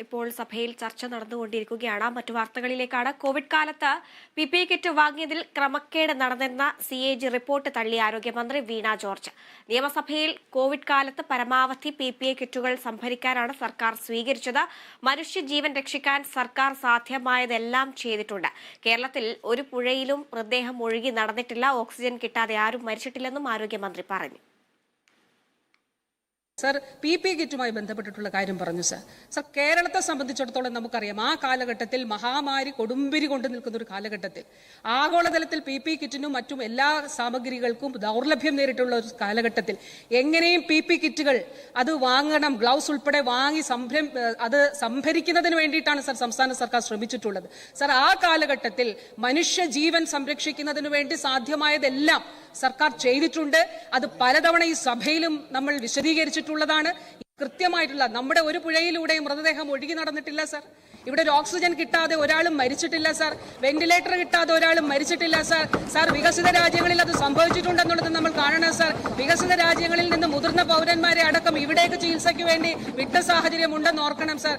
ഇപ്പോൾ സഭയിൽ ചർച്ച നടന്നുകൊണ്ടിരിക്കുകയാണ്. മറ്റു വാർത്തകളിലേക്കാണ്. കോവിഡ് കാലത്ത് PPE കിറ്റ് വാങ്ങിയതിൽ ക്രമക്കേട് നടന്നെന്ന CAG റിപ്പോർട്ട് തള്ളി ആരോഗ്യമന്ത്രി വീണ ജോർജ്. നിയമസഭയിൽ കോവിഡ് കാലത്ത് പരമാവധി PPE കിറ്റുകൾ സംഭരിക്കാനാണ് സർക്കാർ സ്വീകരിച്ചത്. മനുഷ്യജീവൻ രക്ഷിക്കാൻ സർക്കാർ സാധ്യമായതെല്ലാം ചെയ്തിട്ടുണ്ട്. കേരളത്തിൽ ഒരു പുഴയിലും മൃതദേഹം ഒഴുകി നടന്നിട്ടില്ല. ഓക്സിജൻ കിട്ടാതെ ആരും മരിച്ചിട്ടില്ലെന്നും ആരോഗ്യമന്ത്രി പറഞ്ഞു. സർ, PPE കിറ്റുമായി ബന്ധപ്പെട്ടിട്ടുള്ള കാര്യം പറഞ്ഞു. സർ, കേരളത്തെ സംബന്ധിച്ചിടത്തോളം നമുക്കറിയാം, ആ കാലഘട്ടത്തിൽ മഹാമാരി കൊടുമ്പിരി കൊണ്ടു നിൽക്കുന്ന ഒരു കാലഘട്ടത്തിൽ ആഗോളതലത്തിൽ PPE കിറ്റിനും മറ്റും എല്ലാ സാമഗ്രികൾക്കും ദൗർലഭ്യം നേരിട്ടുള്ള ഒരു കാലഘട്ടത്തിൽ എങ്ങനെയും PPE കിറ്റുകൾ അത് വാങ്ങണം, ഗ്ലൗസ് ഉൾപ്പെടെ വാങ്ങി അത് സംഭരിക്കുന്നതിന് വേണ്ടിയിട്ടാണ് സർ സംസ്ഥാന സർക്കാർ ശ്രമിച്ചിട്ടുള്ളത്. സർ, ആ കാലഘട്ടത്തിൽ മനുഷ്യജീവൻ സംരക്ഷിക്കുന്നതിന് വേണ്ടി സാധ്യമായതെല്ലാം സർക്കാർ ചെയ്തിട്ടുണ്ട്. അത് പലതവണ ഈ സഭയിലും നമ്മൾ വിശദീകരിച്ചിട്ടുള്ളതാണ്. കൃത്യമായിട്ടുള്ള നമ്മുടെ ഒരു പുഴയിലൂടെയും മൃതദേഹം ഒഴുകി നടന്നിട്ടില്ല സർ. ഇവിടെ ഒരു ഓക്സിജൻ കിട്ടാതെ ഒരാളും മരിച്ചിട്ടില്ല സർ. വെന്റിലേറ്റർ കിട്ടാതെ ഒരാളും മരിച്ചിട്ടില്ല സർ. സർ, വികസിത രാജ്യങ്ങളിൽ അത് സംഭവിച്ചിട്ടുണ്ടെന്നുള്ളത് നമ്മൾ കാണണം സർ. വികസിത രാജ്യങ്ങളിൽ നിന്ന് മുതിർന്ന പൗരന്മാരെ അടക്കം ഇവിടേക്ക് ചികിത്സയ്ക്ക് വേണ്ടി വിട്ട സാഹചര്യം ഉണ്ടെന്ന് ഓർക്കണം സർ.